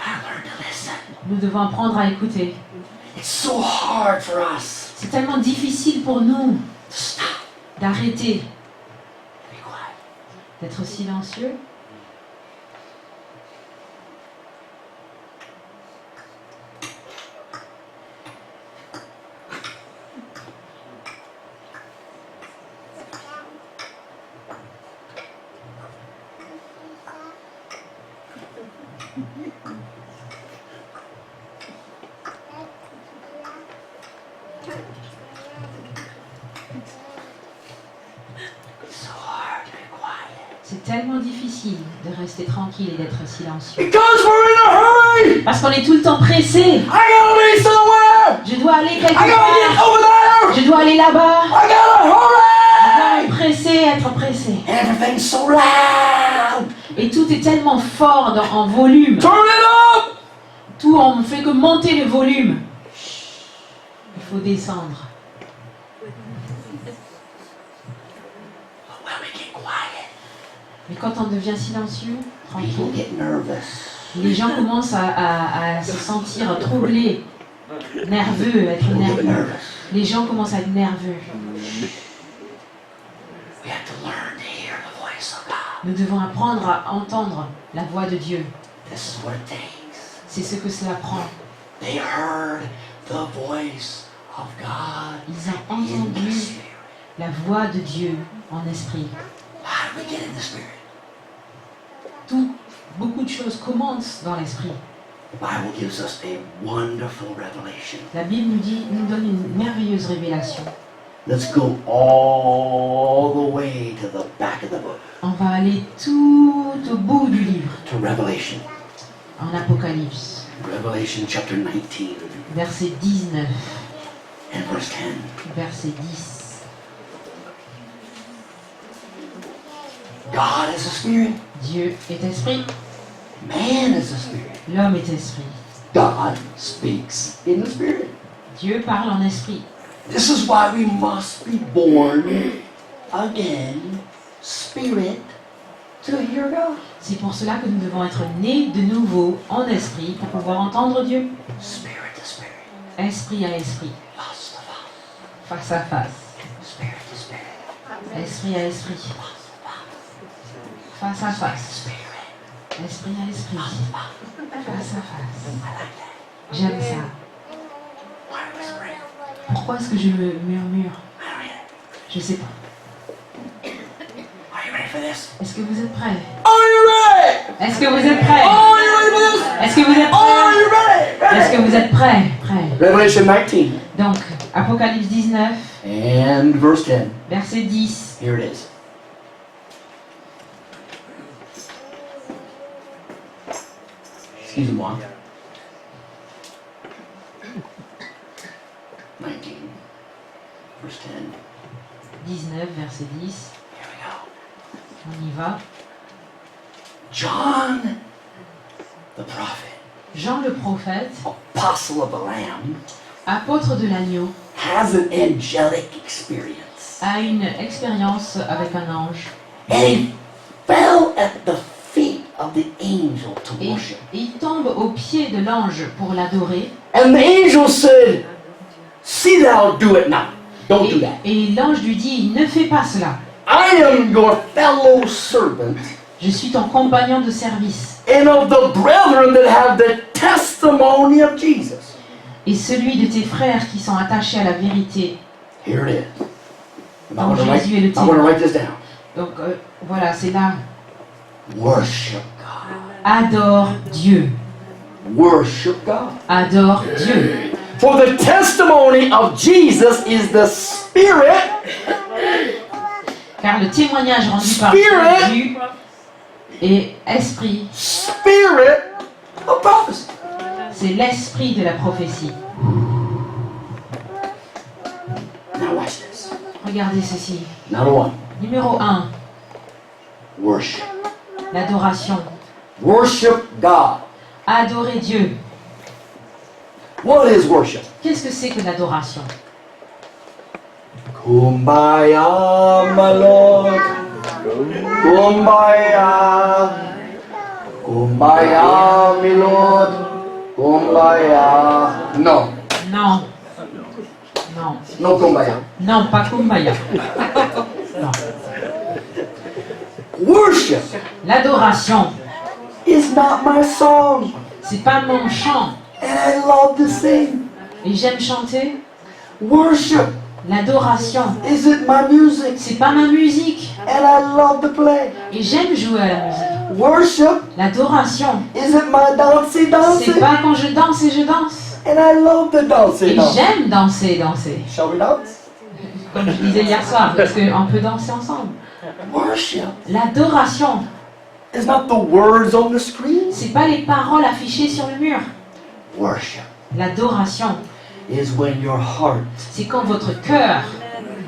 I learned to listen. Nous devons apprendre à écouter. It's so hard for us C'est tellement difficile pour nous to stop, d'arrêter, be quiet. d'être silencieux. It's so hard to be quiet. C'est tellement difficile de rester tranquille et d'être silencieux. Because we're in a hurry. Parce qu'on est tout le temps pressé. I gotta be somewhere. Je dois aller quelque I gotta get part. over there. Je dois aller là-bas. I gotta Je dois hurry. être pressé, être pressé. Everything's so loud. Et tout est tellement fort en volume. Turn it up. Tout, on ne fait que monter le volume. Il faut descendre. But when we get quiet, Mais quand on devient silencieux, people tranquille, get nervous. les gens commencent à se sentir troublés, nerveux, être People get nerveux. nervous. Les gens commencent à être nerveux. We have to learn to hear the voice of God. Nous devons apprendre à entendre la voix de Dieu. This is what it takes. C'est ce que cela prend. They heard the voice of God Ils ont in the entendu Spirit. la voix de Dieu en esprit. How do we get in the Spirit? Beaucoup de choses commencent dans l'esprit. The Bible gives us a wonderful revelation. La Bible nous donne une merveilleuse révélation. Let's go all the way to the back of the book, On va aller tout au bout du livre, to Revelation. en Apocalypse, Revelation chapter 19 verset 19, and verse 10. verset 10. God is a spirit. Dieu est esprit, Man is a spirit. l'homme est esprit. God speaks in the spirit. Dieu parle en esprit. This is why we must be born again, spirit, to hear God. C'est pour cela que nous devons être nés de nouveau en esprit pour pouvoir entendre Dieu. Spirit to spirit. Esprit à esprit, Face to face. face à face. Spirit to spirit. Esprit à esprit, Face to face. face à face. Spirit. Esprit à esprit, face à face. I like that. J'aime ça. Why whispering? Pourquoi est-ce que je me murmure? I don't get it. Je sais pas. Are you ready for this? Est-ce que vous êtes prêts? Are you ready? Est-ce que vous êtes prêts? Are you ready for this? Est-ce que vous êtes Are prêts? you ready? Est-ce que vous êtes prêts? Prêts. Revelation 19 Donc, Apocalypse 19, and verse 10. verset 10. Here it is. Excusez-moi. 19, verse 10. 19, verset 10. Here we go. On y va. John, the prophet, Jean le prophète, apostle of the Lamb, apôtre de l'agneau, has an angelic experience. a une expérience avec un ange. And he fell at the feet of the angel to Et worship. il tombe aux pieds de l'ange pour l'adorer. And the angel said, see thou do it not. Don't do that. Et l'ange lui dit, ne fais pas cela. I am your fellow servant Je suis ton compagnon de service. and of the brethren that have the testimony of Jesus. et celui de tes frères qui sont attachés à la vérité. Here it is. I Donc want Jésus est le to write this down. Donc voilà, c'est là. Worship God. Adore Dieu. Worship God. Adore Dieu. For the testimony of Jesus is the spirit Car le témoignage rendu par Spirit. Jésus est esprit. of prophecy. C'est l'esprit de la prophétie. Now watch this. Regardez ceci. Number one, Numéro 1, worship. l'adoration. Worship God. Adorer Dieu. What is worship? Qu'est-ce que c'est que l'adoration? Kumbaya, my Lord. Kumbaya. Kumbaya, my Lord. Kumbaya. No. Non. Non. No kumbaya. Non, pas kumbaya. Non. Worship L'adoration, is not my song. c'est pas mon chant. And I love to sing. Et j'aime chanter. Worship L'adoration, isn't my music. c'est pas ma musique. And I love to play. Et j'aime jouer à la musique. Worship L'adoration, isn't my dancey c'est dancing. pas quand je danse et je danse. And I love to dance. Et j'aime danser, danser. Shall we dance? Comme je disais hier soir, parce qu'on peut danser ensemble. Worship L'adoration, is not the words on the screen. c'est pas les paroles affichées sur le mur. Worship L'adoration, is when your heart c'est quand votre cœur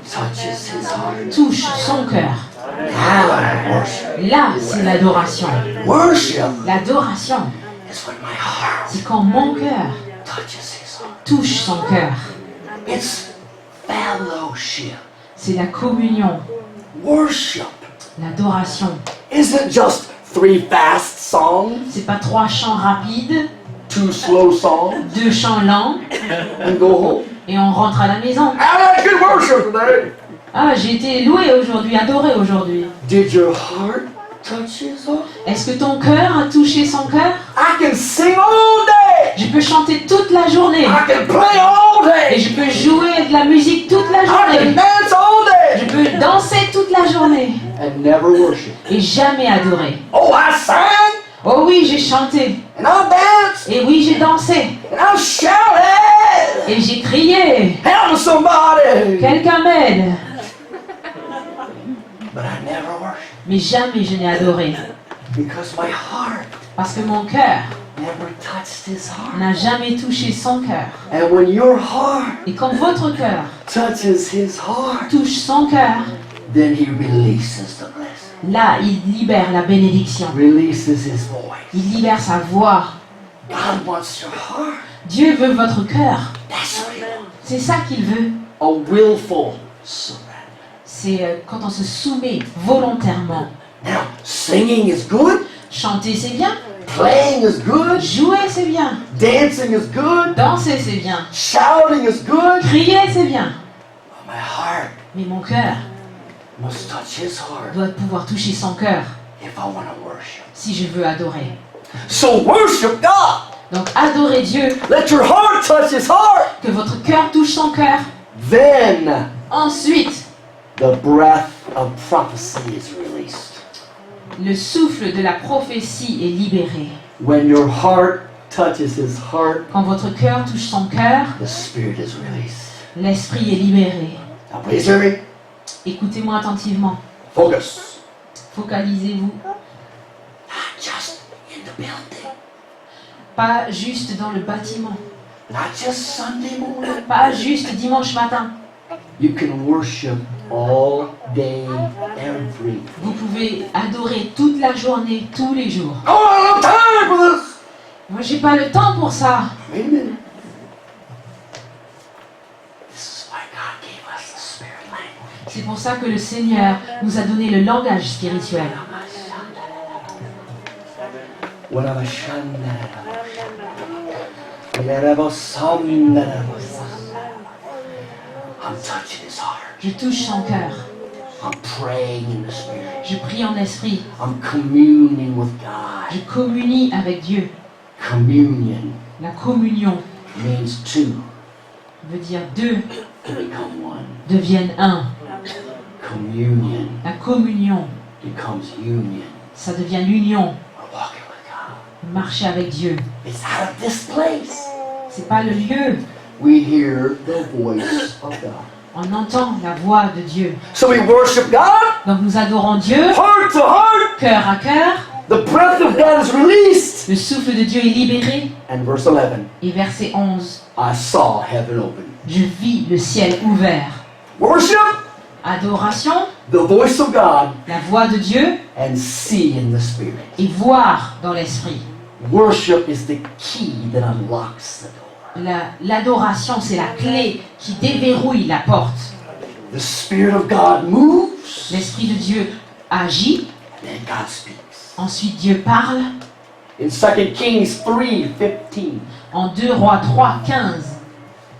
touches his heart. touche son cœur. Now I worship. Là, c'est l'adoration. Worship L'adoration, is when my heart c'est quand mon cœur touches his heart. touche son cœur. It's fellowship. C'est la communion. Worship L'adoration, isn't just 3 fast songs, c'est pas 3 chants rapides, 2 slow songs, 2 chants lents, and go home. et on rentre à la maison. I had good worship today. Ah, j'ai été loué aujourd'hui, adoré aujourd'hui. Did your heart touch his heart? Est-ce que ton cœur a touché son cœur? I can sing all day. Je peux chanter toute la journée. I can play all Et day. je peux jouer de la musique toute la I can journée. dance all Je day. peux danser toute la journée. And never worship. Et jamais adorer. Oh, I sang Oh oui, j'ai chanté. and I danced Et oui, j'ai dansé. and I shouted. Et j'ai crié. Help somebody. Quelqu'un m'aide. But I never worship Mais jamais je n'ai adoré. because my heart Parce que mon cœur never touched his heart. n'a jamais touché son cœur. And when your heart Et quand votre cœur touches his heart, touche son cœur, then he releases the blessing, là, il libère la bénédiction. releases his voice. Il libère sa voix. God wants your heart. Dieu veut votre cœur. That's what he wants. C'est ça qu'il veut. A willful surrender. C'est quand on se soumet volontairement. Now, singing is good. Chanter, c'est bien. Playing is good. Jouer, c'est bien. Dancing is good. Danser, c'est bien. Shouting is good. Crier, c'est bien. But my heart Mais mon cœur must touch his heart doit pouvoir toucher son cœur if I want to worship. si je veux adorer. So worship God. Donc adorer Dieu, Let your heart touch his heart. que votre cœur touche son cœur. Then Ensuite, the breath of prophecy is released. le souffle de la prophétie est libéré. When your heart touches his heart, Quand votre cœur touche son cœur, the Spirit is released. l'esprit est libéré. Now please hear me. Écoutez-moi attentivement. Focus. Focalisez-vous. Not just in the building. Pas juste dans le bâtiment. Not just Sunday morning. Pas juste dimanche matin. You can worship all day, every. Vous pouvez adorer toute la journée, tous les jours. Oh, I don't have time for this. Moi, j'ai pas le temps pour ça. Wait a minute. This is why God gave us the spirit language. C'est pour ça que le Seigneur nous a donné le langage spirituel. I'm touching his heart. Je touche son cœur. I'm praying in the spirit. Je prie en esprit. I'm communing with God. Je communie avec Dieu. Communion La communion means two veut dire deux to become one. deviennent un. Communion La communion, becomes union. ça devient l'union. We're walking with God. Marcher avec Dieu. It's out of this place. C'est pas le lieu. We hear the voice of God. On entend la voix de Dieu. So we worship God, Donc nous adorons Dieu, heart to heart. cœur à cœur. The breath of God is released. Le souffle de Dieu est libéré. And verse 11, Et verset 11. I saw heaven open. Je vis le ciel ouvert. Worship Adoration, the voice of God la voix de Dieu and see in the Spirit. et voir dans l'esprit. Worship is the key that unlocks the door. L'adoration, c'est la clé qui déverrouille la porte. The Spirit of God moves, L'esprit de Dieu agit. and then God speaks. Ensuite, Dieu parle. In 2 Kings 3:15. En 2 Rois 3, 15.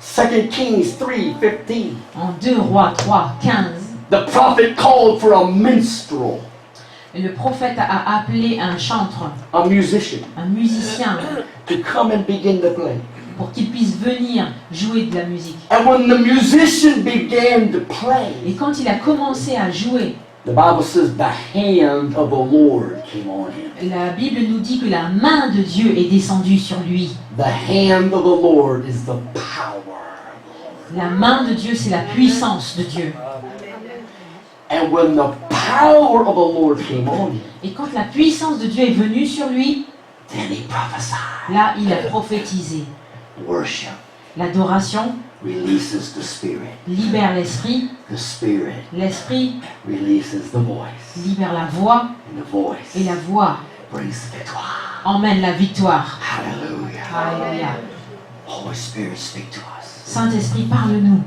2 Kings 3:15. En 2 Rois 3, 15. The prophet called for a minstrel, Le prophète a appelé un chantre, a musician, un musicien, to come and begin to play. pour qu'il puisse venir jouer de la musique. And when the musician began to play, Et quand il a commencé à jouer, the Bible says the hand of the Lord came on him. la Bible nous dit que la main de Dieu est descendue sur lui. The hand of the Lord is the power. La main de Dieu, c'est la puissance de Dieu. And when the power of the Lord came on him, Et quand la puissance de Dieu est venue sur lui, then he prophesied. là, il a prophétisé. Worship L'adoration releases the Spirit. libère l'esprit, The Spirit l'esprit releases the voice. libère la voix, And the voice et la voix brings the victoire. emmène la victoire. Hallelujah. Alléluia. Holy Spirit, speak to us. Saint-Esprit, parle-nous.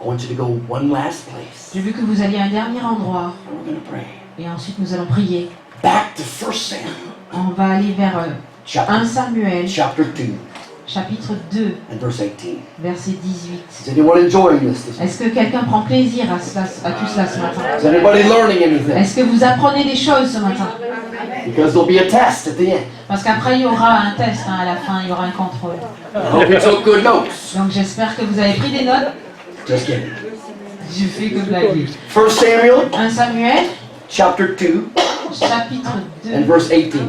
I want you to go one last place. Je veux que vous alliez à un dernier endroit, And we're going to pray. et ensuite nous allons prier. Back to 1 Samuel, On va aller vers 1 chapter Samuel, 2, chapitre 2, and verse 18. verset 18. Is anyone enjoying this morning? Est-ce que quelqu'un prend plaisir à tout cela ce matin? Is anybody learning anything? Est-ce que vous apprenez des choses ce matin? Because there'll be a test at the end. Parce qu'après, il y aura un test, à la fin, il y aura un contrôle. I hope you took good notes. Donc j'espère que vous avez pris des notes. Just kidding. Je fais que blaguer. 1 Samuel, 1 Samuel, chapter 2, chapitre and 2, verse 18.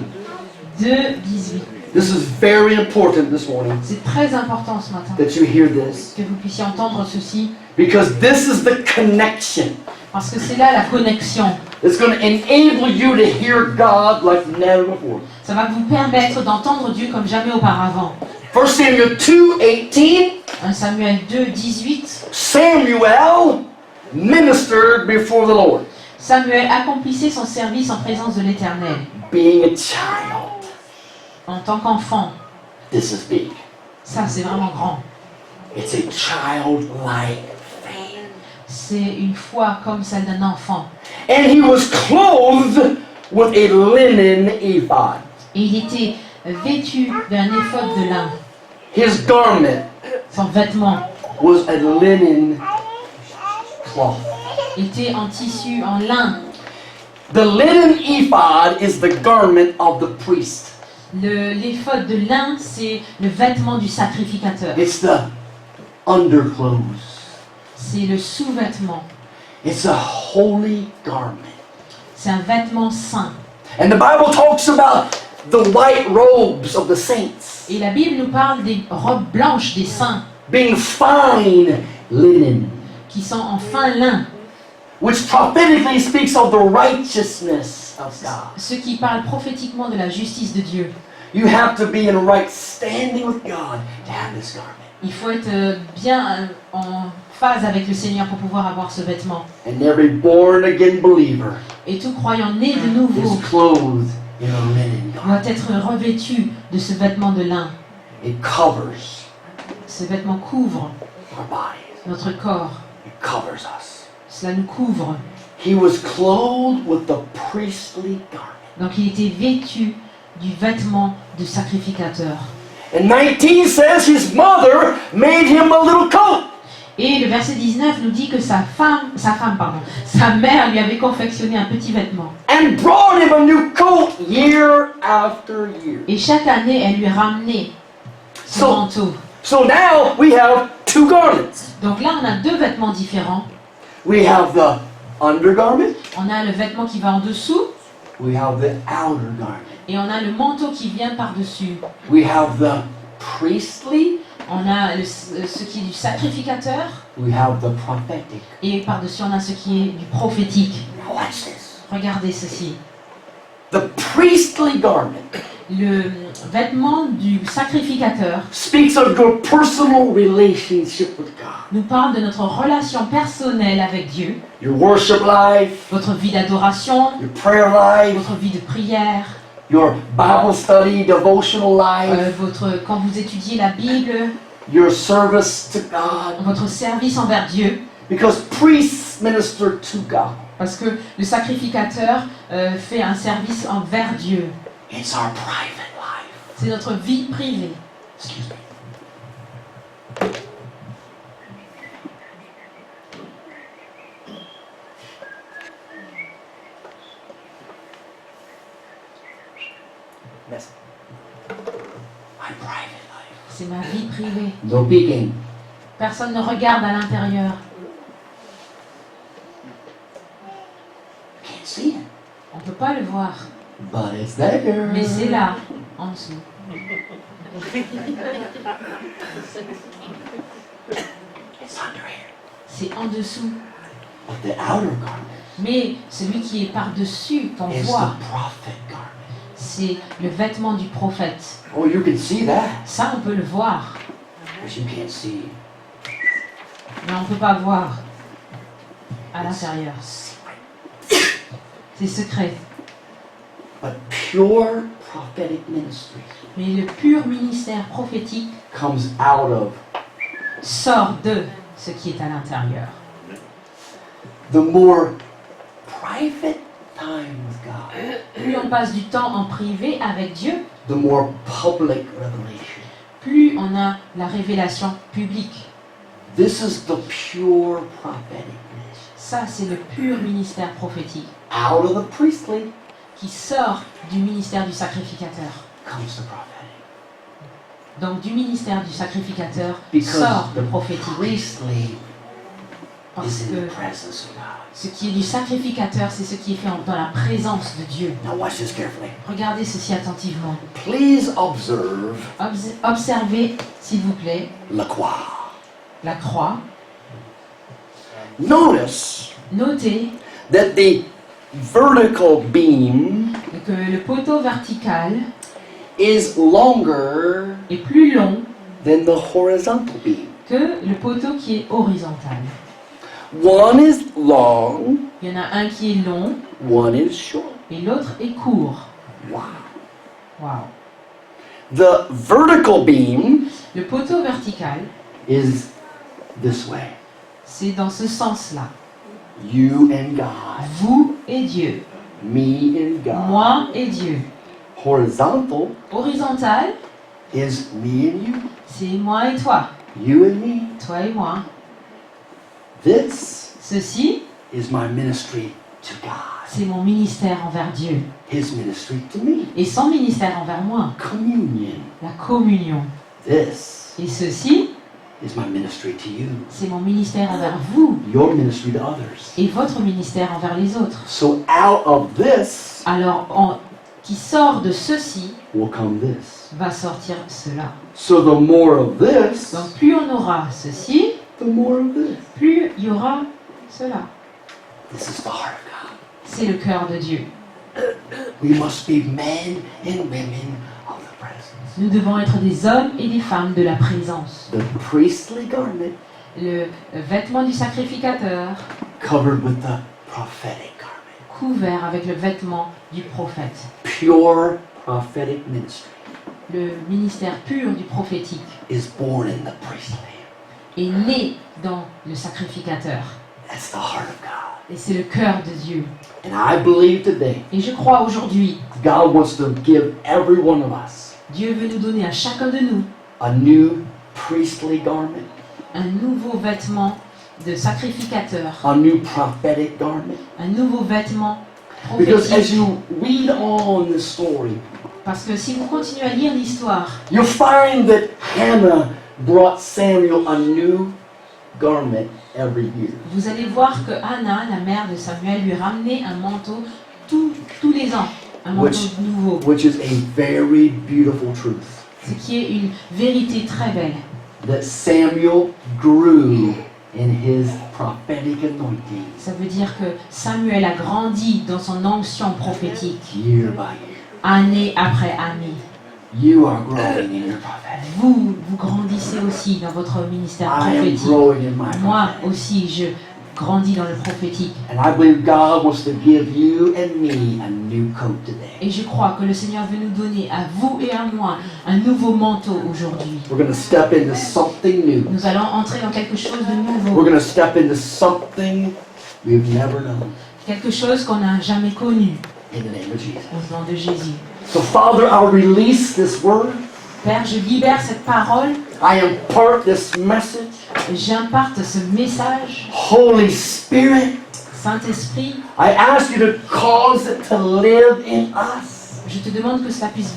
2, 18. This is very important this morning C'est très important ce matin that you hear this. que vous puissiez entendre ceci, Because this is the connection. parce que c'est là la connexion. It's going to enable you to hear God like never before. Ça va vous permettre d'entendre Dieu comme jamais auparavant. 1 Samuel 2:18. 1 Samuel 2, 18. Samuel ministered before the Lord, Samuel accomplissait son service en présence de l'Éternel. being a child. En tant qu'enfant, This is big. ça c'est vraiment grand. It's a childlike faith. C'est une foi comme celle d'un enfant. And he was clothed with a linen ephod. Et il était vêtu d'un éphod de lin. His garment Son vêtement was a linen cloth. était en tissu, en lin. The linen ephod is the garment of the priest. L'éphod de lin, c'est le vêtement du sacrificateur. It's the underclothes. C'est le sous-vêtement. It's a holy garment. C'est un vêtement saint. And the Bible talks about the white robes of the saints Et la Bible nous parle des robes blanches des saints, being fine linen, qui sont en fin lin. which prophetically speaks of the righteousness of God. Ce qui parle prophétiquement de la justice de Dieu. You have to be in right standing with God to have this garment. Il faut être bien en phase avec le Seigneur pour pouvoir avoir ce vêtement. And every born again believer Et tout croyant né de nouveau is clothed in a linen garment. doit être revêtu de ce vêtement de lin. It covers Ce vêtement couvre our bodies. notre corps. It covers us. Cela nous couvre. He was clothed with the priestly garment. Donc il était vêtu du vêtement de sacrificateur. And 19 says his mother made him a little coat. Et le verset 19 nous dit que sa mère lui avait confectionné un petit vêtement. And brought him a new coat year after year. Et chaque année, elle lui ramenait son So, manteau. so now we have two garments. Donc là, on a deux vêtements différents. We have the undergarment, On a le vêtement qui va en dessous we have the outer garment. et on a le manteau qui vient par-dessus. We have the priestly, On a ce qui est du sacrificateur we have the prophetic. et par-dessus, on a ce qui est du prophétique. Now watch this. Regardez ceci. The priestly garment Le vêtement du sacrificateur speaks of your personal relationship with God. nous parle de notre relation personnelle avec Dieu, Your worship life, votre vie d'adoration, your prayer life, votre vie de prière, your Bible study, devotional life, quand vous étudiez la Bible, your service to God. votre service envers Dieu, Because priests minister to God. parce que le sacrificateur fait un service envers Dieu. It's our private life. C'est notre vie privée. Excuse me. Yes. My private life. C'est ma vie privée. No peeking. Personne ne regarde à l'intérieur. Can't see it. On ne peut pas le voir. But it's there. Mais c'est là, en dessous. It's under here. C'est en dessous. But the outer garment Mais celui qui est par-dessus, qu'on is voit, the prophet garment. c'est le vêtement du prophète. Oh, you can see that. Ça, on peut le voir, But you can't see mais on ne peut pas voir à l'intérieur. secret. C'est secret. But pure prophetic ministry Mais le pur ministère prophétique comes out of sort de ce qui est à l'intérieur. the more private time with God, Plus on passe du temps en privé avec Dieu, the more public revelation. plus on a la révélation publique. This is the pure prophetic ministry. Ça, c'est le pur ministère prophétique Out of the priestly qui sort du ministère du sacrificateur. comes the prophetic. Donc du ministère du sacrificateur Because sort le the prophétique. priestly Parce is in the que presence of God. ce qui est du sacrificateur, c'est ce qui est fait dans la présence de Dieu. Now watch this carefully. Regardez ceci attentivement. Please observe Observez, s'il vous plaît, la croix. la croix. Notice Notez that the vertical beam que le poteau vertical is longer est plus long than the horizontal beam. que le poteau qui est horizontal. One is long, Il y en a un qui est long one is short. et l'autre est court. Wow. Wow. The vertical beam Le poteau vertical, is this way. c'est dans ce sens-là. You and God. Vous et Dieu. Me and God. Moi et Dieu. Horizontal Horizontal, is me and you. c'est moi et toi. You and me. Toi et moi. This Ceci, is my ministry to God. c'est mon ministère envers Dieu. His ministry to me. Et son ministère envers moi. Communion. La communion. This Et ceci, is my ministry to you. c'est mon ministère envers vous. Your ministry to others. Et votre ministère envers les autres. So out of this Alors, qui sort de ceci, will come this. va sortir cela. So the more of this, Donc, plus on aura ceci, the more of this. plus il y aura cela. This is the heart of God. C'est le cœur de Dieu. We must be men and women of the presence. Nous devons être des hommes et des femmes de la présence. The priestly garment Le vêtement du sacrificateur covered with the prophetic garment. couvert avec le vêtement du prophète. Pure prophetic ministry Le ministère pur du prophétique is born in the priestly. est né dans le sacrificateur. That's the heart of God. Et c'est le cœur de Dieu. And I believe today Et je crois aujourd'hui, God wants to give every one of us Dieu veut nous donner à chacun de nous a new priestly garment, un nouveau vêtement de sacrificateur, a new prophetic garment. un nouveau vêtement Because as prophétique. you read on the story, Parce que si vous continuez à lire l'histoire, you'll find that Hannah brought Samuel a new garment every year. Vous allez voir que Anna, la mère de Samuel, lui ramenait un manteau tous les ans, un manteau nouveau, Which is a very beautiful truth. ce qui est une vérité très belle. That Samuel grew in his prophetic anointing Ça veut dire que Samuel a grandi dans son onction prophétique, year by year. année après année. You are growing in your prophetic. Vous grandissez aussi dans votre ministère I am prophétique. growing in my Moi prophetic. aussi, je grandis dans le prophétique. And I believe God wants to give you and me a new coat today. Et je crois que le Seigneur veut nous donner, à vous et à moi, un nouveau manteau aujourd'hui. We're going to step into something new. Nous allons entrer dans quelque chose de We're nouveau. going to step into something we've never known. Quelque chose qu'on n'a jamais connu. In the name of Jesus. Au nom de Jésus. So Father, I'll release this word. Père, je libère cette parole. I impart this message. J'imparte ce message. Holy Spirit, Saint-Esprit, I ask you to cause it to live in us. je te demande que cela puisse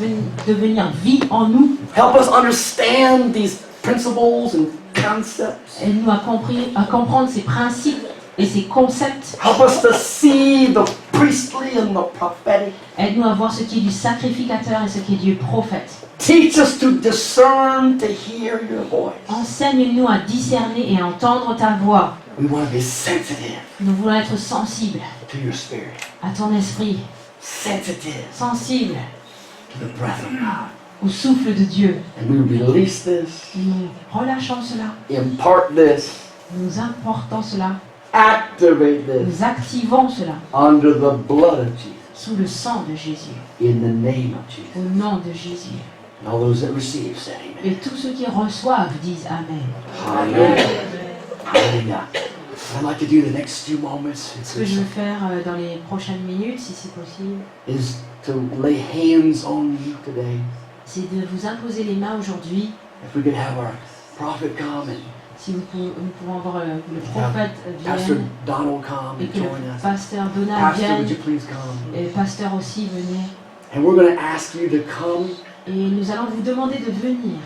devenir vie en nous. Help us understand these principles and concepts. Aide-nous à comprendre ces principes et ces concepts. Help us to see the priestly and the prophetic. Aide-nous à voir ce qui est du sacrificateur et ce qui est du prophète. Teach us to discern, to hear your voice. Enseigne-nous à discerner et à entendre ta voix. We want to be sensitive Nous voulons être sensibles to your spirit. à ton esprit, Sensitive sensibles to the breath of God. au souffle de Dieu. And we release this, Nous relâchons cela, impart this, nous importons cela, activate this nous activons cela under the blood of Jesus. sous le sang de Jésus, In the name of Jesus. au nom de Jésus. And all those that receive say amen. Et tous ceux qui reçoivent disent Amen. Hallelujah. Hallelujah. I'd like to do the next few moments Ce que je veux faire dans les prochaines minutes, si c'est possible, is to lay hands on you today. c'est de vous imposer les mains aujourd'hui. If we could have our prophet come and Si nous pouvons avoir le prophète Pastor vienne Donald come et and que le join us. pasteur Donald Pastor, would vienne you please come? et le pasteur aussi venez. And we're going to ask you to come, Et nous allons vous demander de venir.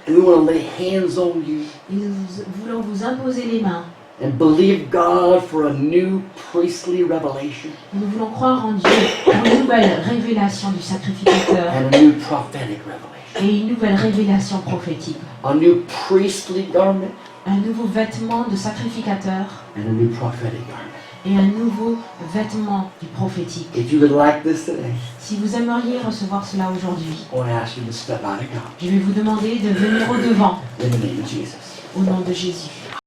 and we want to lay hands on you Et nous voulons vous imposer les mains. and believe God for a new priestly revelation Nous voulons croire en Dieu pour une nouvelle révélation du sacrificateur and a new prophetic revelation. et une nouvelle révélation prophétique. A new priestly garment Un nouveau vêtement de sacrificateur and a new prophetic garment. et un nouveau vêtement du prophétique. If you would like this today, Si vous aimeriez recevoir cela aujourd'hui, I want to ask you to step out and come je vais vous demander de venir au devant in the name of Jesus. au nom de Jésus.